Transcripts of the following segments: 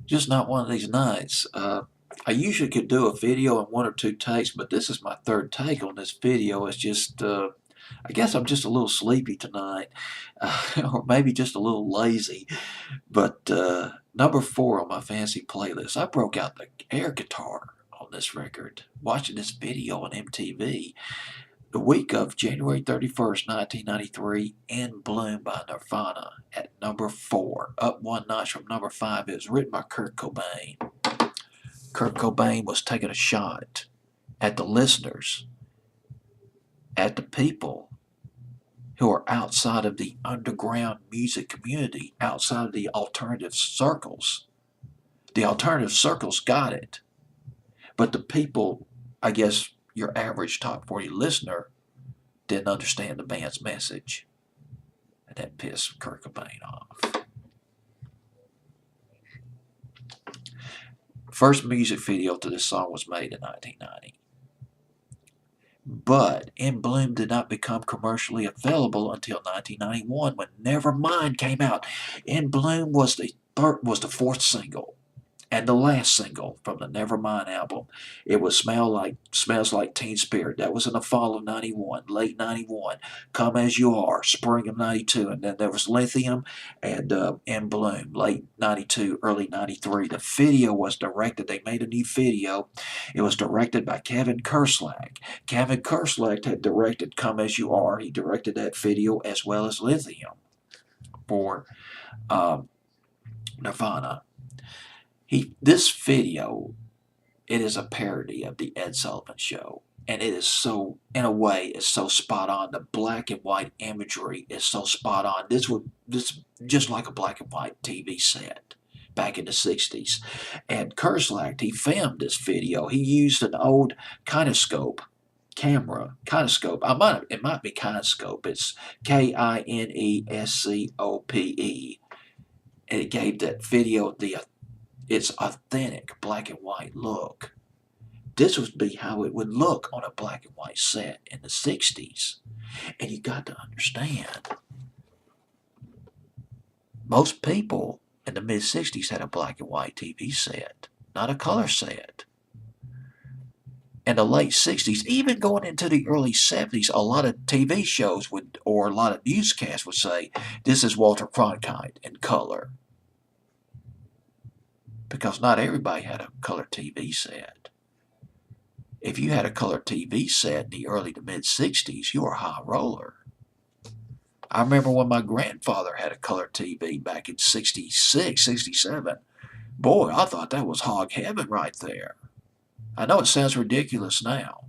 Just not one of these nights. I usually could do a video in one or two takes, but this is my third take on this video. It's just, I guess I'm just a little sleepy tonight, or maybe just a little lazy. But number four on my fancy playlist, I broke out the air guitar on this record, watching this video on MTV. The week of January 31st, 1993, In Bloom by Nirvana at number four, up one notch from number five. It was written by Kurt Cobain. Kurt Cobain was taking a shot at the listeners, at the people who are outside of the underground music community, outside of the alternative circles. The alternative circles got it, but the people, I guess your average top 40 listener, didn't understand the band's message. And that pissed Kurt Cobain off. First music video to this song was made in 1990. But In Bloom did not become commercially available until 1991 when Nevermind came out. In Bloom was the fourth single and the last single from the Nevermind album. It was Smells Like Teen Spirit. That was in the fall of 91, late 91. Come As You Are, spring of 92. And then there was Lithium and In Bloom, late 92, early 93. The video was directed. They made a new video. It was directed by Kevin Kerslake. Kevin Kerslake had directed Come As You Are. He directed that video as well as Lithium for Nirvana. This video, it is a parody of the Ed Sullivan Show, and it is so, in a way, it's so spot on. The black and white imagery is so spot on. This just like a black and white TV set back in the '60s. And Kerslake, he filmed this video. He used an old kinescope camera, kinescope. It might be kinescope. It's Kinescope, and it gave that video its authentic black and white look. This would be how it would look on a black and white set in the '60s. And you got to understand, most people in the mid '60s had a black and white TV set, not a color set. In the late '60s, even going into the early '70s, a lot of TV shows or a lot of newscasts would say, this is Walter Cronkite in color. Because not everybody had a color TV set. If you had a color TV set in the early to mid '60s, you were a high roller. I remember when my grandfather had a color TV back in '66, '67. Boy, I thought that was hog heaven right there. I know it sounds ridiculous now.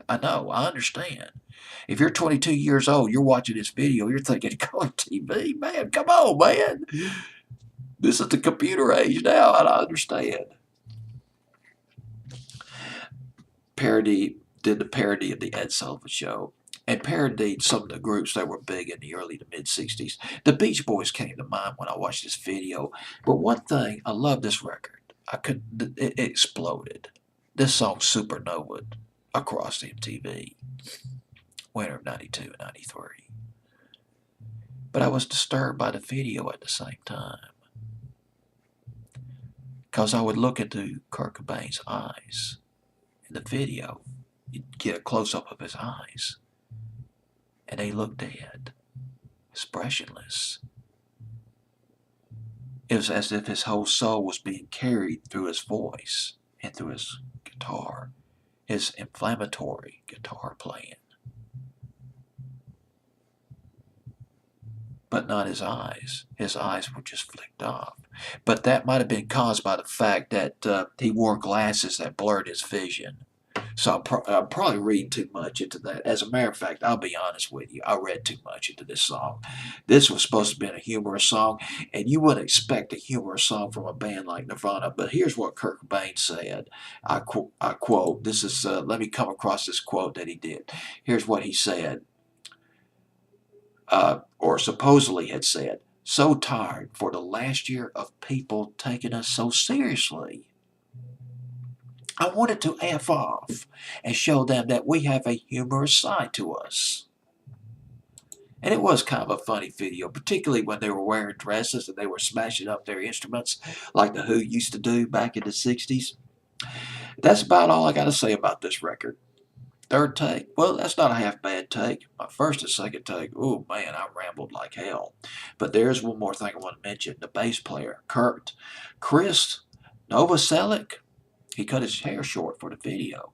I know, I understand. If you're 22 years old, you're watching this video, you're thinking, color TV? Man, come on, man. This is the computer age now, and I understand. Did the parody of the Ed Sullivan Show, and parodied some of the groups that were big in the early to mid '60s. The Beach Boys came to mind when I watched this video. But one thing, I love this record. It exploded. This song supernovaed across MTV, winter of '92 and '93. But I was disturbed by the video at the same time. Because I would look into Kurt Cobain's eyes in the video. You'd get a close-up of his eyes. And they looked dead, expressionless. It was as if his whole soul was being carried through his voice and through his guitar, his inflammatory guitar playing. But not his eyes. His eyes were just flicked off. But that might have been caused by the fact that he wore glasses that blurred his vision. So I'm probably reading too much into that. As a matter of fact, I'll be honest with you, I read too much into this song. This was supposed to be a humorous song, and you wouldn't expect a humorous song from a band like Nirvana. But here's what Kurt Cobain said. I quote, this is, let me come across this quote that he did. Here's what he said. Or supposedly had said, so tired for the last year of people taking us so seriously. I wanted to F off and show them that we have a humorous side to us. And it was kind of a funny video, particularly when they were wearing dresses and they were smashing up their instruments like The Who used to do back in the 60s. That's about all I got to say about this record. Third take, well, that's not a half bad take. My first and second take, oh man, I rambled like hell. But there's one more thing I want to mention. The bass player, Chris Novoselic, he cut his hair short for the video.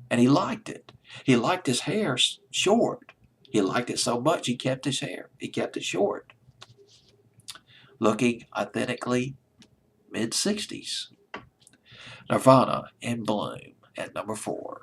And he liked it. He liked his hair short. He liked it so much he kept his hair. He kept it short. Looking authentically mid-60s. Nirvana in Bloom at number 4.